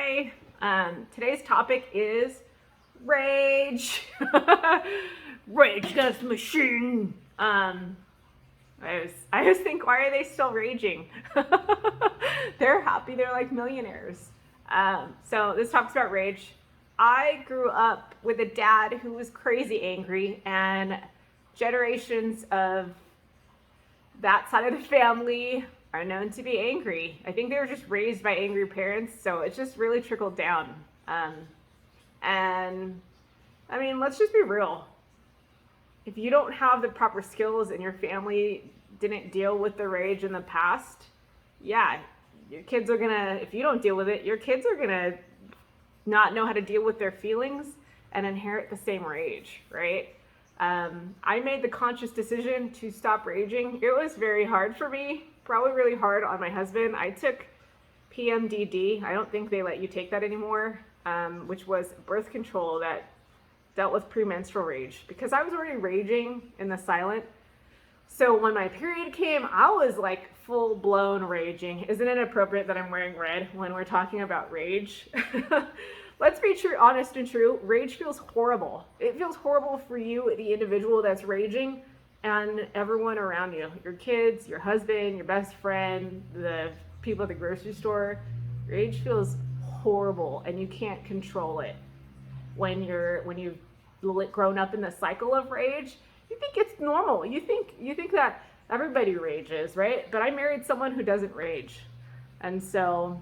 Hi. Today's topic is rage. Rage against the machine. I was think, why are they still raging? They're happy. They're like millionaires. So this talks about rage. I grew up with a dad who was crazy angry, and generations of that side of the family are known to be angry. I think they were just raised by angry parents, so it's just really trickled down. And I mean, let's just be real. If you don't have the proper skills and your family didn't deal with the rage in the past, yeah, your kids are gonna, if you don't deal with it, your kids are gonna not know how to deal with their feelings and inherit the same rage, right? I made the conscious decision to stop raging. It was very hard for me, probably really hard on my husband. I took PMDD. I don't think they let you take that anymore, which was birth control that dealt with premenstrual rage, because I was already raging in the silent. So when my period came, I was like full blown raging. Isn't it appropriate that I'm wearing red when we're talking about rage? Let's be true, honest and true. Rage feels horrible. It feels horrible for you, the individual that's raging, and everyone around you. Your kids, your husband, your best friend, the people at the grocery store. Rage feels horrible, and you can't control it. When you've grown up in the cycle of rage, you think it's normal. You think that everybody rages, right? But I married someone who doesn't rage. And so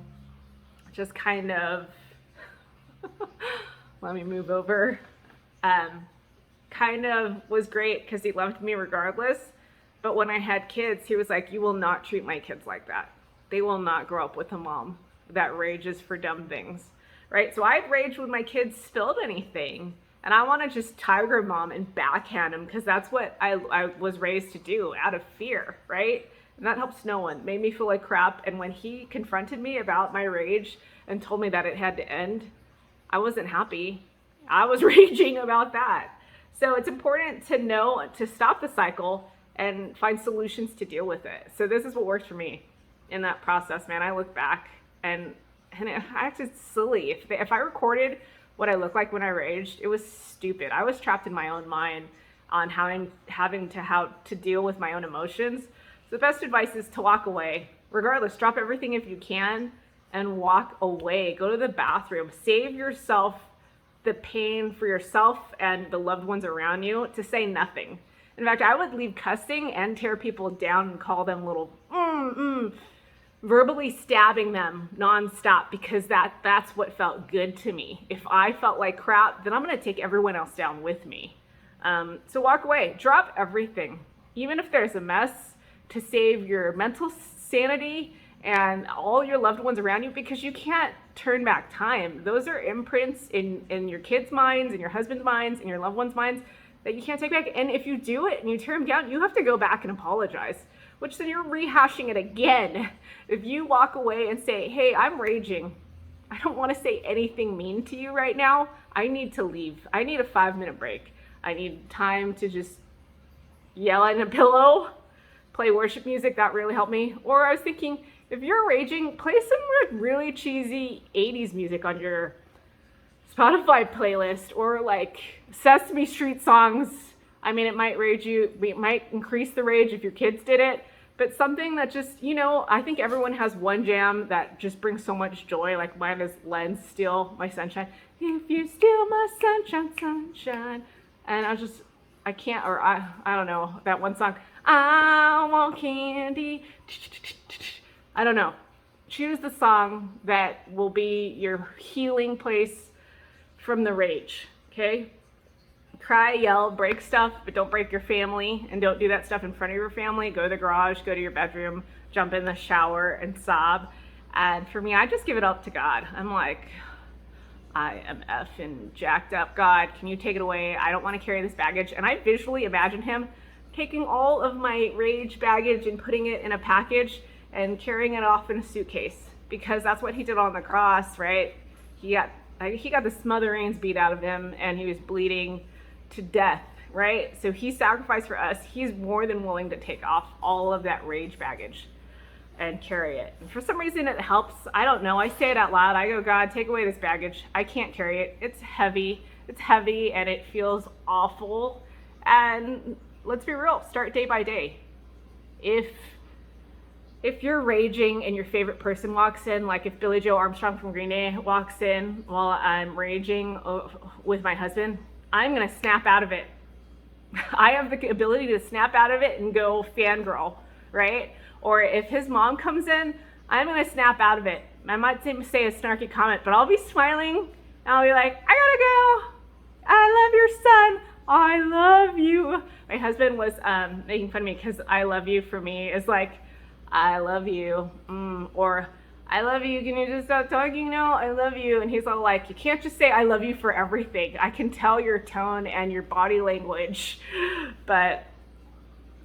just kind of let me move over. Kind of was great because he loved me regardless. But when I had kids, he was like, you will not treat my kids like that. They will not grow up with a mom that rages for dumb things, right? So I'd rage when my kids spilled anything. And I want to just tiger mom and backhand him, because that's what I was raised to do out of fear, right? And that helps no one. Made me feel like crap. And when he confronted me about my rage and told me that it had to end, I wasn't happy. I was raging about that. So it's important to know to stop the cycle and find solutions to deal with it. So this is what worked for me in that process, man. I look back and I acted silly. If I recorded what I looked like when I raged, it was stupid. I was trapped in my own mind on having to deal with my own emotions. So the best advice is to walk away. Regardless, drop everything if you can and walk away. Go to the bathroom. Save yourself the pain for yourself and the loved ones around you to say nothing. In fact, I would leave cussing and tear people down and call them little verbally stabbing them nonstop, because that's what felt good to me. If I felt like crap, then I'm going to take everyone else down with me. So walk away. Drop everything, even if there's a mess, to save your mental sanity and all your loved ones around you, because you can't turn back time. Those are imprints in your kids' minds, in your husband's minds, in your loved ones' minds that you can't take back. And if you do it and you tear them down, you have to go back and apologize, which then you're rehashing it again. If you walk away and say, hey, I'm raging. I don't want to say anything mean to you right now. I need to leave. I need a 5-minute break. I need time to just yell in a pillow, play worship music. That really helped me. Or I was thinking, if you're raging, play some like really cheesy 80s music on your Spotify playlist, or like Sesame Street songs. I mean, it might increase the rage if your kids did it, but something that just, I think everyone has one jam that just brings so much joy. Like mine is Len Steal My Sunshine. If you steal my sunshine, sunshine. And I don't know, that one song. I want candy. I don't know. Choose the song that will be your healing place from the rage, okay? Cry, yell, break stuff, but don't break your family, and don't do that stuff in front of your family. Go to the garage, go to your bedroom, jump in the shower and sob. And for me, I just give it up to God. I'm like, I am effing jacked up. God, can you take it away? I don't want to carry this baggage. And I visually imagine him taking all of my rage baggage and putting it in a package and carrying it off in a suitcase, because that's what he did on the cross, right? He got the smithereens beat out of him, and he was bleeding to death, right? So he sacrificed for us. He's more than willing to take off all of that rage baggage. and carry it. And for some reason it helps. I don't know. I say it out loud. I go, God, take away this baggage. I can't carry it. It's heavy. It's heavy and it feels awful. And let's be real, start day by day. If you're raging and your favorite person walks in, like if Billie Joe Armstrong from Green Day walks in while I'm raging with my husband, I'm gonna snap out of it. I have the ability to snap out of it and go fangirl, right? Or if his mom comes in, I'm gonna snap out of it. I might say a snarky comment, but I'll be smiling and I'll be like, I gotta go. I love your son. I love you. My husband was making fun of me because I love you for me is like, I love you, or I love you, can you just stop talking now? I love you. And he's all like, you can't just say I love you for everything. I can tell your tone and your body language. But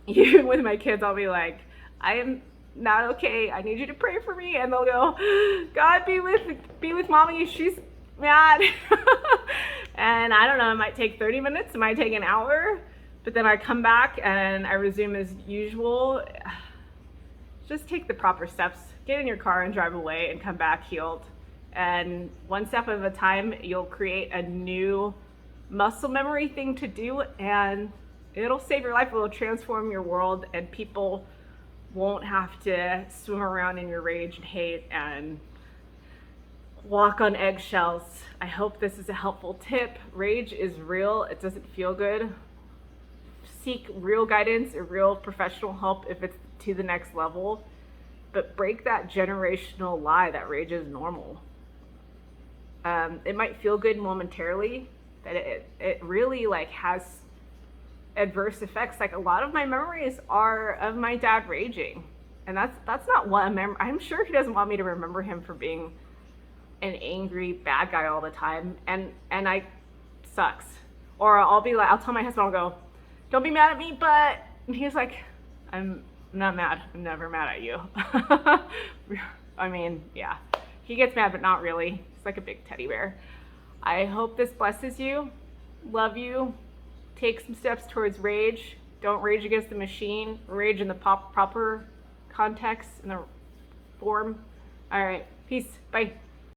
even with my kids, I'll be like, I am not okay. I need you to pray for me. And they'll go, God, be with mommy. She's mad. And I don't know, it might take 30 minutes. It might take an hour. But then I come back and I resume as usual. Just take the proper steps, get in your car and drive away and come back healed. And one step at a time, you'll create a new muscle memory thing to do and it'll save your life, it'll transform your world and people won't have to swim around in your rage and hate and walk on eggshells. I hope this is a helpful tip. Rage is real, it doesn't feel good. Seek real guidance or real professional help if it's to the next level, but break that generational lie that rage is normal. It might feel good momentarily, but it really like has adverse effects. Like a lot of my memories are of my dad raging, and that's not what I'm sure he doesn't want me to remember him for being an angry bad guy all the time, and I sucks. Or I'll tell my husband, I'll go, don't be mad at me, but, and he's like, I'm not mad. I'm never mad at you. I mean, yeah, he gets mad, but not really. He's like a big teddy bear. I hope this blesses you. Love you. Take some steps towards rage. Don't rage against the machine. Rage in the proper context, in the form. All right. Peace. Bye.